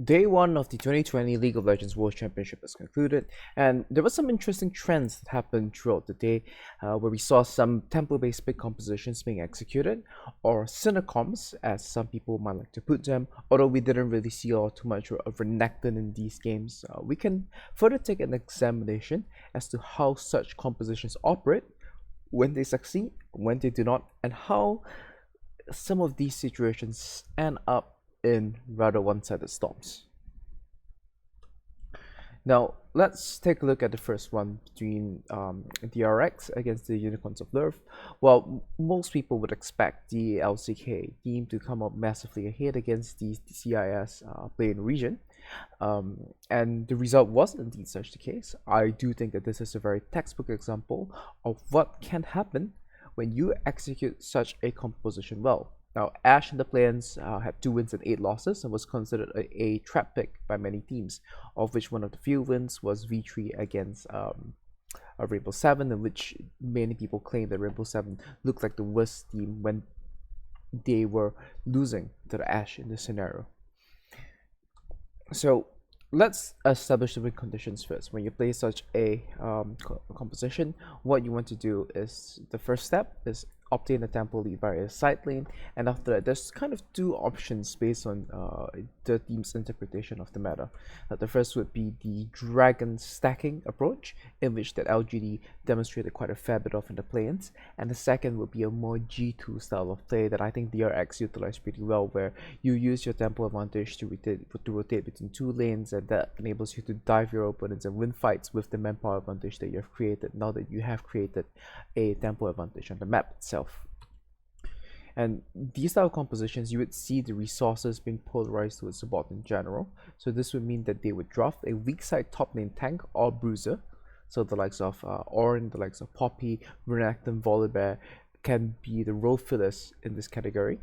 Day 1 of the 2020 League of Legends World Championship has concluded, and there were some interesting trends that happened throughout the day, where we saw some tempo-based pick compositions being executed, or Cinecoms, as some people might like to put them. Although we didn't really see all too much of Renekton in these games, we can further take an examination as to how such compositions operate, when they succeed, when they do not, and how some of these situations end up in rather one-sided storms. Now, let's take a look at the first one between DRX against the Unicorns of Lurf. Well, most people would expect the LCK team to come up massively ahead against the CIS play-in region. And the result was indeed such the case. I do think that this is a very textbook example of what can happen when you execute such a composition well. Now, Ashe and the Play-ins had 2 wins and 8 losses and was considered a trap pick by many teams, of which one of the few wins was V3 against a Rainbow 7, in which many people claim that Rainbow 7 looked like the worst team when they were losing to the Ashe in this scenario. So let's establish the win conditions first. When you play such a composition, what you want to do is, the first step is obtain a tempo lead via a side lane, and after that there's kind of 2 options based on the team's interpretation of the meta. The first would be the dragon stacking approach, in which that LGD demonstrated quite a fair bit of in the play-ins, and the second would be a more G2 style of play that I think DRX utilized pretty well, where you use your tempo advantage to rotate between 2 lanes, and that enables you to dive your opponents and win fights with the manpower advantage that you have created now that you have created a tempo advantage on the map itself. And these style of compositions, you would see the resources being polarized towards the bot in general. So this would mean that they would draft a weak side top lane tank or bruiser. So the likes of Ornn, the likes of Poppy, Renekton, Volibear can be the role fillers in this category.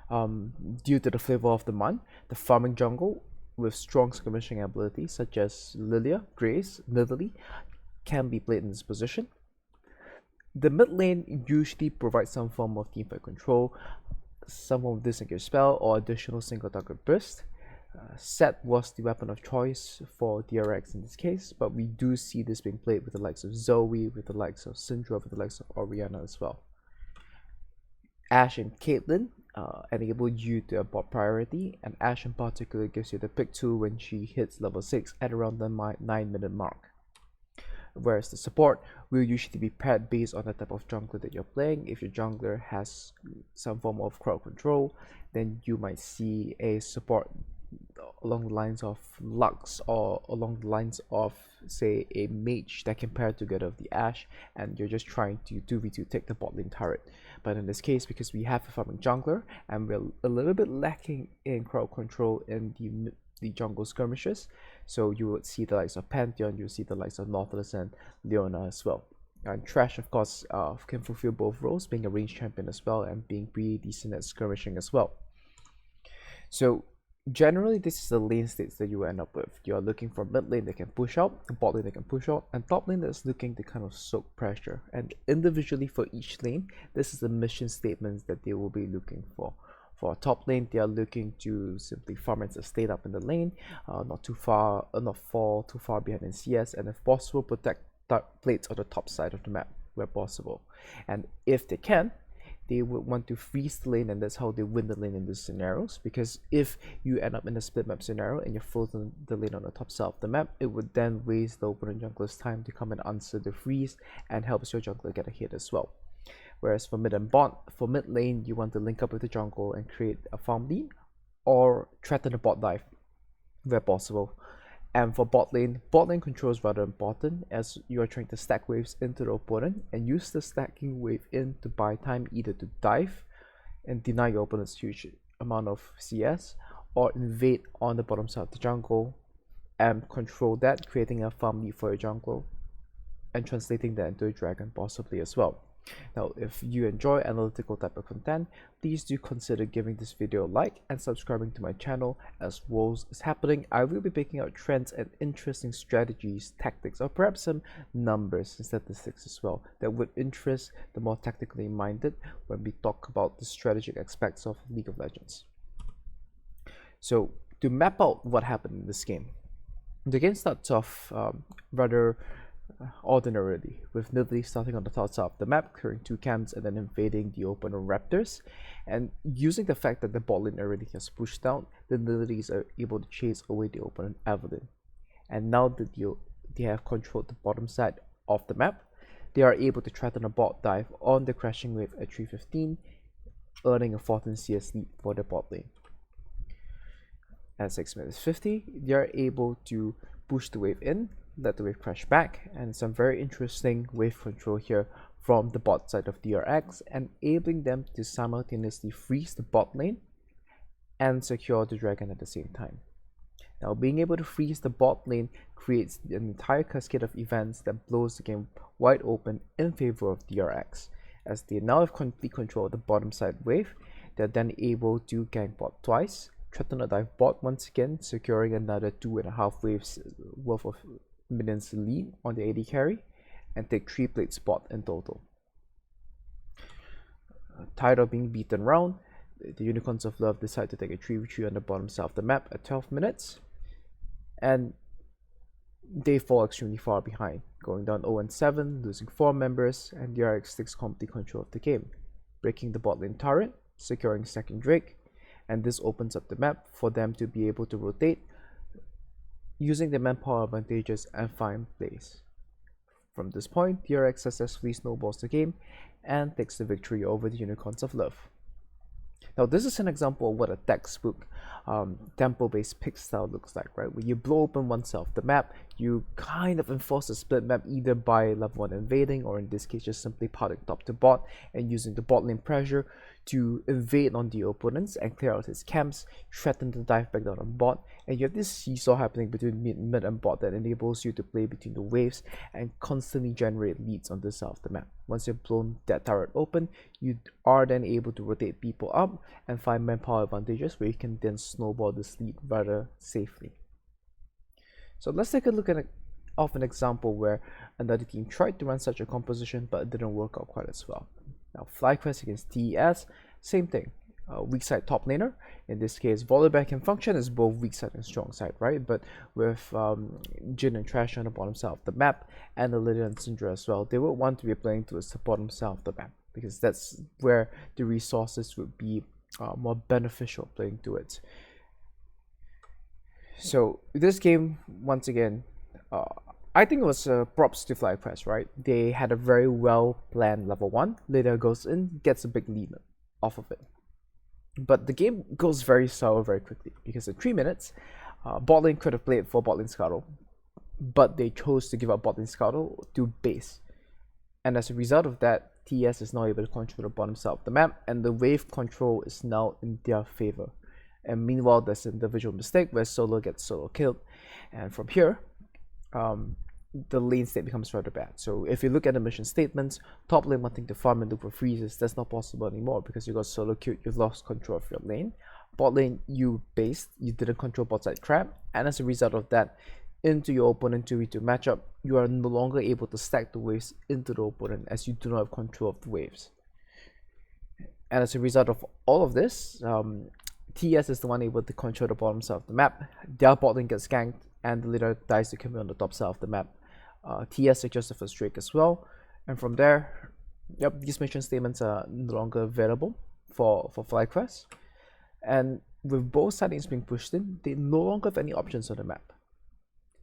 Due to the flavor of the month, the farming jungle with strong skirmishing abilities such as Lilia, Grace, Nidalee can be played in this position. The mid lane usually provides some form of teamfight control, some form of disengage spell, or additional single target burst. Set was the weapon of choice for DRX in this case, but we do see this being played with the likes of Zoe, with the likes of Syndra, with the likes of Orianna as well. Ashe and Caitlyn enable you to abort priority, and Ashe in particular gives you the pick 2 when she hits level 6 at around the 9-minute mark. Whereas the support will usually be paired based on the type of jungler that you're playing. If your jungler has some form of crowd control, then you might see a support along the lines of Lux, or along the lines of, say, a mage that can pair together with the Ashe, and you're just trying to 2v2 take the bot lane turret. But in this case, because we have a farming jungler and we're a little bit lacking in crowd control in the jungle skirmishes, so you would see the likes of Pantheon, you would see the likes of Nautilus and Leona as well. And Trash, of course, can fulfill both roles, being a range champion as well and being pretty decent at skirmishing as well. So generally, this is the lane states that you end up with. You're looking for mid lane that can push out, bot lane that can push out, and top lane that's looking to kind of soak pressure. And individually for each lane, this is the mission statements that they will be looking for. For top lane, they are looking to simply farm and sustain up in the lane, not fall too far behind in CS, and if possible, protect plates on the top side of the map where possible. And if they can, they would want to freeze the lane, and that's how they win the lane in these scenarios. Because if you end up in a split map scenario and you're frozen the lane on the top side of the map, it would then waste the opponent jungler's time to come and answer the freeze and helps your jungler get a hit as well. Whereas for mid and bot, for mid lane, you want to link up with the jungle and create a farm lead, or threaten a bot dive where possible. And for bot lane control is rather important, as you are trying to stack waves into the opponent and use the stacking wave in to buy time either to dive and deny your opponent's huge amount of CS, or invade on the bottom side of the jungle and control that, creating a farm lead for your jungle and translating that into a dragon possibly as well. Now, if you enjoy analytical type of content, please do consider giving this video a like and subscribing to my channel. As Worlds is happening, I will be picking out trends and interesting strategies, tactics, or perhaps some numbers and statistics as well that would interest the more tactically minded when we talk about the strategic aspects of League of Legends. So to map out what happened in this game, the game starts off rather ordinarily, with Nidalee starting on the top side of the map, clearing 2 camps and then invading the open Raptors. And using the fact that the bot lane already has pushed down, the Nidalees are able to chase away the opponent Evelyn. And now that they have controlled the bottom side of the map, they are able to threaten a bot dive on the crashing wave at 3:15, earning a 14 CS lead for the bot lane. At 6 minutes 50, they are able to push the wave in, let the wave crash back, and some very interesting wave control here from the bot side of DRX, enabling them to simultaneously freeze the bot lane and secure the dragon at the same time. Now, being able to freeze the bot lane creates an entire cascade of events that blows the game wide open in favor of DRX. As they now have complete control of the bottom side wave, they're then able to gank bot twice, threaten a dive bot once again, securing another 2.5 waves worth of minions lead on the AD carry, and take 3 plates bot in total. Tired of being beaten around, the Unicorns of Love decide to take a 3v3 on the bottom side of the map at 12 minutes, and they fall extremely far behind, going down 0-7, losing 4 members, and DRX takes complete control of the game, breaking the bot lane turret, securing second Drake, and this opens up the map for them to be able to rotate using the manpower advantages and find plays. From this point, DRX successfully snowballs the game and takes the victory over the Unicorns of Love. Now, this is an example of what a textbook tempo-based pick style looks like, right? When you blow open one side of the map, you kind of enforce a split map either by level 1 invading, or in this case, just simply piling top to bot and using the bot lane pressure to invade on the opponents and clear out his camps, threaten to dive back down on bot, and you have this seesaw happening between mid and bot that enables you to play between the waves and constantly generate leads on this side of the map. Once you've blown that turret open, you are then able to rotate people up and find manpower advantages where you can then snowball this lead rather safely. So let's take a look at an example where another team tried to run such a composition but it didn't work out quite as well. Now, flyquest against TES, same thing. Weak side top laner. In this case, Volibear can function as both weak side and strong side, right? But with Jhin and Trash on the bottom side of the map, and Lydia and Syndra as well, they would want to be playing towards the bottom side of the map because that's where the resources would be more beneficial playing towards. So this game, once again, I think it was props to flyquest, right? They had a very well planned level 1. Lydia goes in, gets a big lead off of it. But the game goes very sour very quickly because in 3 minutes, bot lane could have played for bot lane scuttle, but they chose to give up bot lane scuttle to base. And as a result of that, TES is now able to control the bottom side of the map, and the wave control is now in their favor. And meanwhile, there's an individual mistake where solo gets solo killed, and from here, the lane state becomes rather bad. So if you look at the mission statements, top lane wanting to farm and look for freezes, that's not possible anymore because you got solo killed, you've lost control of your lane. Bot lane, you based, you didn't control bot side trap, and as a result of that, into your opponent 2v2 matchup, you are no longer able to stack the waves into the opponent as you do not have control of the waves. And as a result of all of this, TES is the one able to control the bottom side of the map. Their bot lane gets ganked, and the leader dies to come on the top side of the map. TES secures the first Drake as well, and from there, yep, these mission statements are no longer available for flyquest. And with both sides being pushed in, they no longer have any options on the map.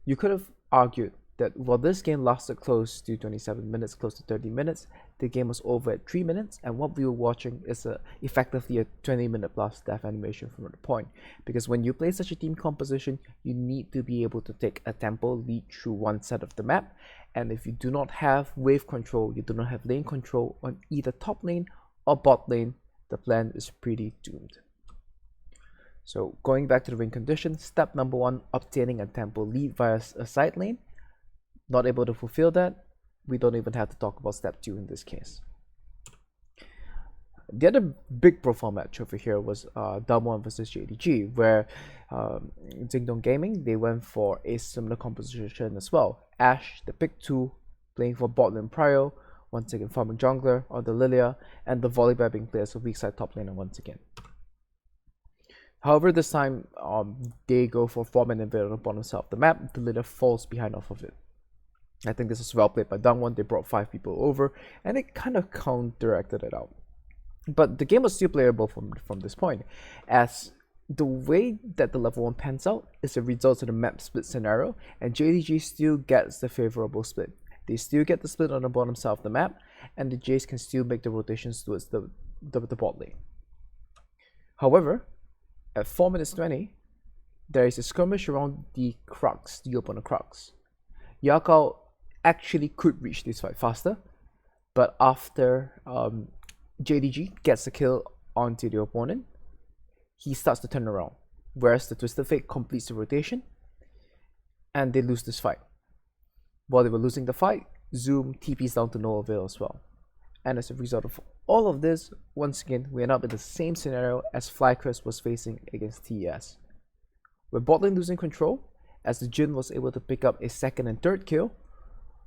You could have argued that while this game lasted close to 27 minutes, close to 30 minutes, the game was over at 3 minutes, and what we were watching is effectively a 20-minute plus death animation from the point. Because when you play such a team composition, you need to be able to take a tempo lead through one side of the map, and if you do not have wave control, you do not have lane control on either top lane or bot lane, the plan is pretty doomed. So going back to the win condition, step number 1, obtaining a tempo lead via a side lane. Not able to fulfill that, we don't even have to talk about step 2 in this case. The other big profile match over here was Damwon versus JDG, where Jingdong Gaming, they went for a similar composition as well. Ashe, the pick 2, playing for bot lane Prio, once again farming jungler on the Lilia, and the Volibear being played as a weak side top laner once again. However, this time they go for four-man invade on the bottom side of the map. The leader falls behind off of it. I think this was well played by Dangwon. They brought 5 people over and they kind of counteracted it out. But the game was still playable from this point, as the way that the level 1 pans out is a result of the map split scenario, and JDG still gets the favorable split. They still get the split on the bottom side of the map, and the Jays can still make the rotations towards the bot lane. However, at 4 minutes 20, there is a skirmish around the Crux, the opponent Crux. Yakao actually could reach this fight faster, but after JDG gets the kill onto the opponent, he starts to turn around, whereas the Twisted Fate completes the rotation, and they lose this fight. While they were losing the fight, Zoom TPs down to no avail as well. And as a result of all of this, once again, we end up in the same scenario as flyquest was facing against TES. With botlane losing control, as the Jin was able to pick up a second and third kill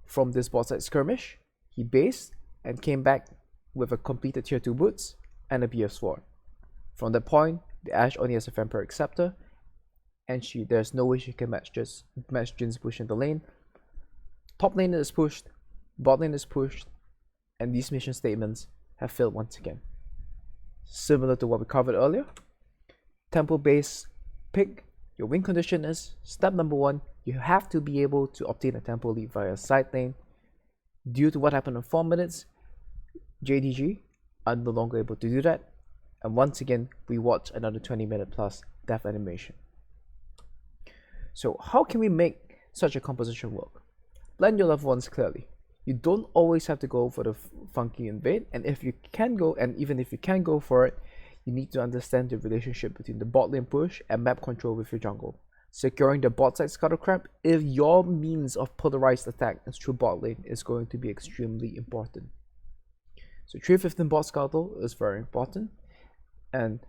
from this bot side skirmish, he based and came back with a completed tier 2 boots and a BF sword. From that point, the Ashe only has a Vampiric Scepter, and there's no way she can match Jin's push in the lane. Top lane is pushed, bot lane is pushed, and these mission statements have failed once again. Similar to what we covered earlier, tempo based pick, your win condition is step number 1, you have to be able to obtain a tempo lead via side lane. Due to what happened in 4 minutes, JDG are no longer able to do that, and once again we watch another 20-minute plus death animation. So how can we make such a composition work? Blend your level 1s clearly. You don't always have to go for the funky invade, and if you can go, and even if you can go for it, you need to understand the relationship between the bot lane push and map control with your jungle. Securing the bot side scuttle crab if your means of polarized attack is through bot lane is going to be extremely important. So 315 bot scuttle is very important, and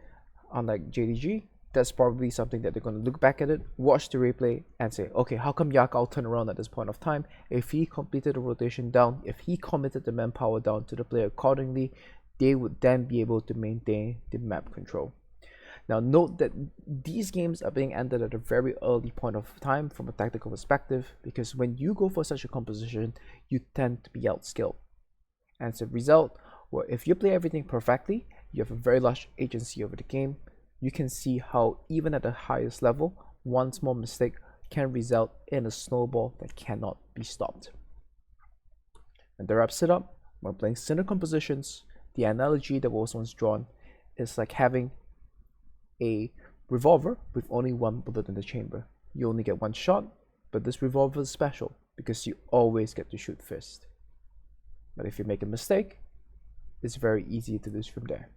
unlike JDG, that's probably something that they're going to look back at it, watch the replay, and say, okay, how come Yakao turned around at this point of time? If he completed the rotation down, if he committed the manpower down to the player accordingly, they would then be able to maintain the map control. Now note that these games are being ended at a very early point of time from a tactical perspective, because when you go for such a composition, you tend to be outskilled. And as a result, well, if you play everything perfectly, you have a very large agency over the game. You can see how even at the highest level, one small mistake can result in a snowball that cannot be stopped. And that wraps it up. When playing center compositions, the analogy that was once drawn is like having a revolver with only one bullet in the chamber. You only get one shot, but this revolver is special because you always get to shoot first. But if you make a mistake, it's very easy to lose from there.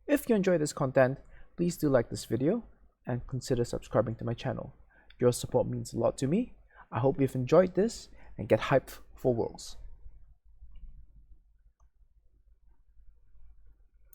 If you enjoy this content, please do like this video and consider subscribing to my channel. Your support means a lot to me. I hope you've enjoyed this and get hyped for Worlds.